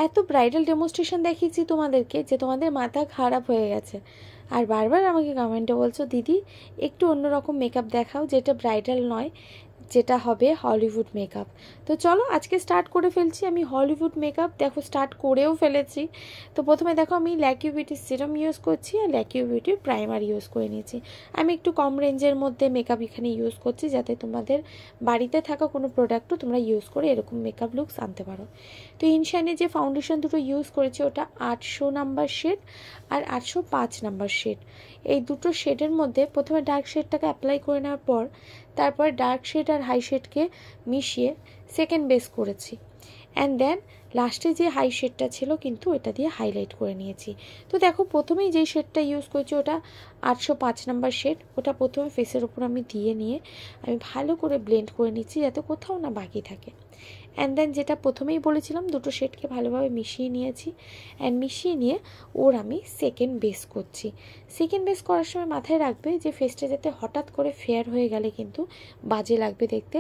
এত bridal demonstration দেখিয়েছি তোমাদেরকে যে তোমাদের মাথা খারাপ হয়ে গেছে। আর বারবার আমাকে কমেন্টে বলছো দিদি একটু অন্যরকম মেকআপ দেখাও, যেটা ব্রাইডাল নয়, যেটা হবে হলিউড মেকআপ। তো চলো আজকে স্টার্ট করে ফেলছি আমি হলিউড মেকআপ। দেখো স্টার্ট করেও ফেলেছি। তো প্রথমে দেখো আমি ল্যাকি বিউটির সিরাম ইউজ করছি আর ল্যাকি বিউটির প্রাইমার ইউজ করে নিয়েছি। আমি একটু কম রেঞ্জের মধ্যে মেকআপ এখানে ইউজ করছি, যাতে তোমাদের বাড়িতে থাকা কোনো প্রোডাক্টও তোমরা ইউজ করে এরকম মেকআপ লুকস আনতে পারো। তো ইনশাইনের যে ফাউন্ডেশন দুটো ইউজ করেছি ওটা 800 নাম্বার শেড আর 805 নাম্বার শেড। এই দুটো শেডের মধ্যে প্রথমে ডার্ক শেডটাকে অ্যাপ্লাই করে নেওয়ার পর তারপর ডার্ক শেড আর হাই শেডকে মিশিয়ে সেকেন্ড বেস করেছি। অ্যান্ড দেন লাস্টে যে হাই শেডটা ছিল কিন্তু এটা দিয়ে হাইলাইট করে নিয়েছি। তো দেখো প্রথমেই যেই শেডটা ইউজ করেছি ওটা 805 নাম্বার শেড। ওটা প্রথমে ফেসের ওপর আমি দিয়ে নিয়ে আমি ভালো করে ব্লেন্ড করে নিচ্ছি যাতে কোথাও না বাকি থাকে। অ্যান্ড দেন যেটা প্রথমেই বলেছিলাম দুটো শেডকে ভালোভাবে মিশিয়ে নিয়েছি। অ্যান্ড মিশিয়ে নিয়ে ওর আমি সেকেন্ড বেস করছি। সেকেন্ড বেস করার সময় মাথায় রাখবে যে ফেসটা যাতে হঠাৎ করে ফেয়ার হয়ে গেলে কিন্তু বাজে লাগবে দেখতে,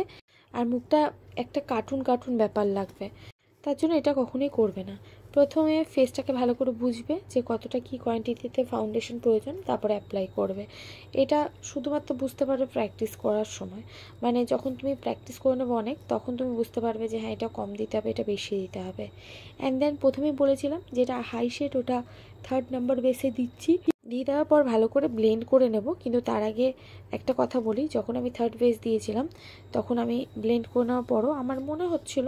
আর মুখটা একটা কার্টুন কার্টুন ব্যাপার লাগবে। তার জন্য এটা কখনোই করবে না। প্রথমে ফেসটাকে ভালো করে বুঝবে যে কতটা কী কোয়ান্টিটিতে ফাউন্ডেশন প্রয়োজন, তারপরে অ্যাপ্লাই করবে। এটা শুধুমাত্র বুঝতে পারবে প্র্যাকটিস করার সময়, মানে যখন তুমি প্র্যাকটিস করে নেবো অনেক, তখন তুমি বুঝতে পারবে যে হ্যাঁ এটা কম দিতে হবে, এটা বেশি দিতে হবে। অ্যান্ড দেন প্রথমেই বলেছিলাম যেটা হাই শেড ওটা 3rd নাম্বার বেসে দিচ্ছি। দিয়ে দেওয়ার পর ভালো করে ব্লেন্ড করে নেব। কিন্তু তার আগে একটা কথা বলি, যখন আমি 3rd বেস দিয়েছিলাম তখন আমি ব্লেন্ড করে নেওয়ার পরও আমার মনে হচ্ছিল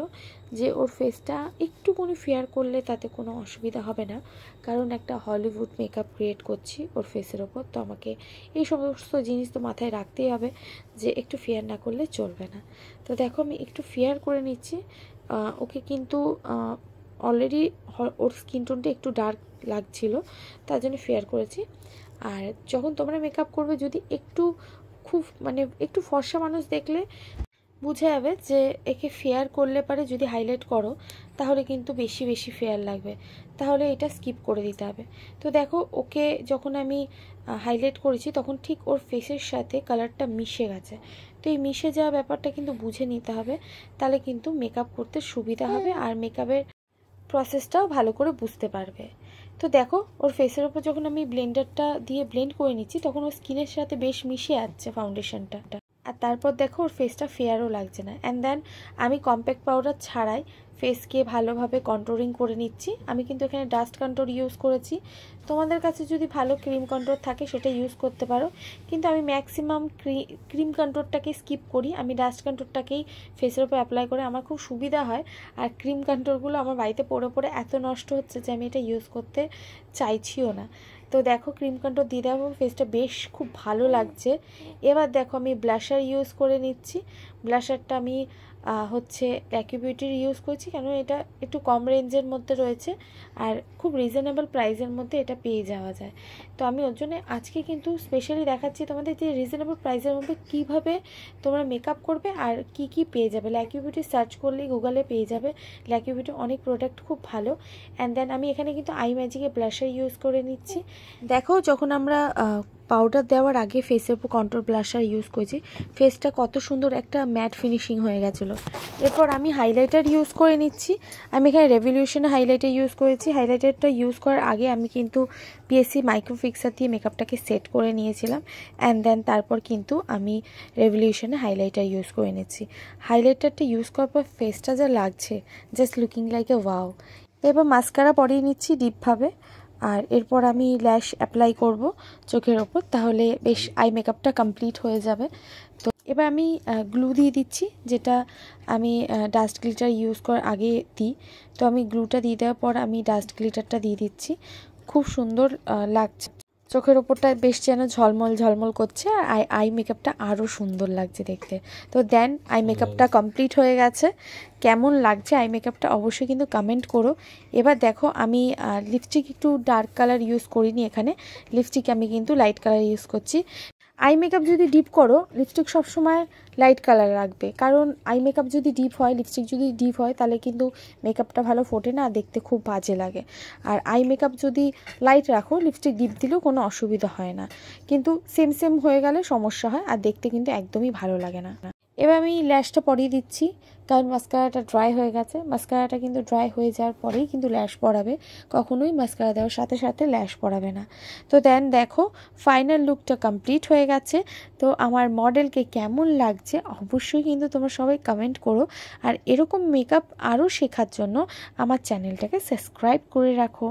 যে ওর ফেসটা একটুখানি ফেয়ার করলে তাতে কোনো অসুবিধা হবে না, কারণ একটা হলিউড মেকআপ ক্রিয়েট করছি ওর ফেসের ওপর। তো আমাকে এই সমস্ত জিনিস তো মাথায় রাখতেই হবে যে একটু ফেয়ার না করলে চলবে না। তো দেখো আমি একটু ফেয়ার করে নিচ্ছি ওকে। কিন্তু অলরেডি ওর স্কিন টোনটা একটু ডার্ক লাগছিল, তার জন্য ফেয়ার করেছি। আর যখন তোমরা মেকআপ করবে যদি খুব একটু ফর্সা মানুষ দেখলে বুঝে যাবে যে একে ফেয়ার করলে পারে যদি হাইলাইট করো তাহলে কিন্তু বেশি বেশি ফেয়ার লাগবে, তাহলে এটা স্কিপ করে দিতে হবে। তো দেখো ওকে যখন আমি হাইলাইট করেছি তখন ঠিক ওর ফেসের সাথে কালারটা মিশে গেছে। তো এই মিশে যাওয়া ব্যাপারটা কিন্তু বুঝে নিতে হবে, তাহলে কিন্তু মেকআপ করতে সুবিধা হবে আর মেকআপের প্রসেসটাও ভালো করে বুঝতে পারবে। তো দেখো ওর ফেসের ওপর যখন আমি ব্লেন্ডারটা দিয়ে ব্লেন্ড করে নিচ্ছি তখন ওর স্কিনের সাথে বেশ মিশে যাচ্ছে ফাউন্ডেশনটা। আর তারপর দেখো ওর ফেসটা ফেয়ারও লাগছে না। অ্যান্ড দেন আমি কম্প্যাক্ট পাউডার ছাড়াই ফেসকে ভালোভাবে কন্ট্রোলিং করে নিচ্ছি। আমি কিন্তু এখানে ডাস্ট কন্ট্রোল ইউজ করেছি, তোমাদের কাছে যদি ভালো ক্রিম কন্ট্রোল থাকে সেটা ইউজ করতে পারো, কিন্তু আমি ম্যাক্সিমাম ক্রিম কন্ট্রোলটাকে স্কিপ করি। আমি ডাস্ট কন্ট্রোলটাকেই ফেসের উপর অ্যাপ্লাই করে আমার খুব সুবিধা হয়। আর ক্রিম কন্ট্রোলগুলো আমার বাড়িতে পড়ে পড়ে এত নষ্ট হচ্ছে যে আমি এটা ইউজ করতে চাইছিও না। তো দেখো ক্রিম কন্ট্রোল দিয়ে দেওয়ার পর ফেসটা বেশ খুব ভালো লাগছে। এবার দেখো আমি ব্লাশার ইউজ করে নিচ্ছি। ব্লাশারটা আমি ল্যাকি বিউটির ইউজ করছি, কেন এটা একটু কম রেঞ্জের মধ্যে রয়েছে আর খুব রিজনেবল প্রাইসের মধ্যে এটা পেয়ে যাওয়া যায়। তো আমি ওর জন্য আজকে কিন্তু স্পেশালি দেখাচ্ছি তোমাদের যে রিজনেবল প্রাইসের মধ্যে কীভাবে তোমরা মেকআপ করবে আর কি কি পেয়ে যাবে। ল্যাকি বিউটি সার্চ করলেই গুগলে পেয়ে যাবে। ল্যাকি বিউটি অনেক প্রোডাক্ট খুব ভালো। অ্যান্ড দেন আমি এখানে কিন্তু আই ম্যাজিকে ব্লাশার ইউজ করে নিচ্ছি। দেখো যখন আমরা পাউডার দেওয়ার আগে ফেসের উপর কন্ট্রোল ব্লাশার ইউজ করেছি, ফেসটা কত সুন্দর একটা ম্যাট ফিনিশিং হয়ে গেছিলো। এরপর আমি হাইলাইটার ইউজ করে নিচ্ছি। আমি এখানে রেভলিউশনের হাইলাইটার ইউজ করেছি। হাইলাইটারটা ইউজ করার আগে আমি কিন্তু পিএসসি মাইক্রোফিক্সার দিয়ে মেকআপটাকে সেট করে নিয়েছিলাম। অ্যান্ড দেন তারপর কিন্তু আমি রেভলিউশনে হাইলাইটার ইউজ করে নিচ্ছি। হাইলাইটারটা ইউজ করার পর ফেসটা যা লাগছে, just looking like a wow. এবার মাস্কারা পরিয়ে নিচ্ছি ডিপভাবে। আর এরপর আমি ল্যাশ অ্যাপ্লাই করব চোখের ওপর, তাহলে বেশ আই মেকআপটা কমপ্লিট হয়ে যাবে। তো এবার আমি গ্লু দিয়ে দিচ্ছি, যেটা আমি ডাস্ট গ্লিটার ইউজ করার আগে দিই। তো আমি গ্লুটা দিয়ে দেওয়ার পর আমি ডাস্ট গ্লিটারটা দিয়ে দিচ্ছি। খুব সুন্দর লাগছে, চোখের ওপরটা বেশ যেন ঝলমল ঝলমল করছে আর আই মেকআপটা আরও সুন্দর লাগছে দেখতে। তো দেন আই মেকআপটা কমপ্লিট হয়ে গেছে। কেমন লাগছে আই মেকআপটা অবশ্যই কিন্তু কমেন্ট করো। এবার দেখো আমি লিপস্টিক একটু ডার্ক কালার ইউজ করিনি, এখানে লিপস্টিক আমি কিন্তু লাইট কালার ইউজ করছি। আই মেকআপ যদি ডিপ করো লিপস্টিক সবসময় লাইট কালার রাখবে, কারণ আই মেকআপ যদি ডিপ হয়, লিপস্টিক যদি ডিপ হয় তাহলে কিন্তু মেকআপটা ভালো ফোটে না, দেখতে খুব বাজে লাগে। আর আই মেকআপ যদি লাইট রাখো লিপস্টিক ডিপ দিলেও কোনো অসুবিধা হয় না, কিন্তু সেম সেম হয়ে গেলে সমস্যা হয় আর দেখতে কিন্তু একদমই ভালো লাগে না। এবার আমি ল্যাশটা পরিয়ে দিচ্ছি, কারণ মাস্কারাটা ড্রাই হয়ে গেছে। মাস্কারাটা কিন্তু ড্রাই হয়ে যাওয়ার পরেই কিন্তু ল্যাশ পরাবে, কখনোই মাস্কারা দেওয়ার সাথে সাথে ল্যাশ পরাবে না। তো দেন দেখো ফাইনাল লুকটা কমপ্লিট হয়ে গেছে। তো আমার মডেলকে কেমন লাগছে অবশ্যই কিন্তু তোমরা সবাই কমেন্ট করো, আর এরকম মেকআপ আরও শেখার জন্য আমার চ্যানেলটাকে সাবস্ক্রাইব করে রাখো।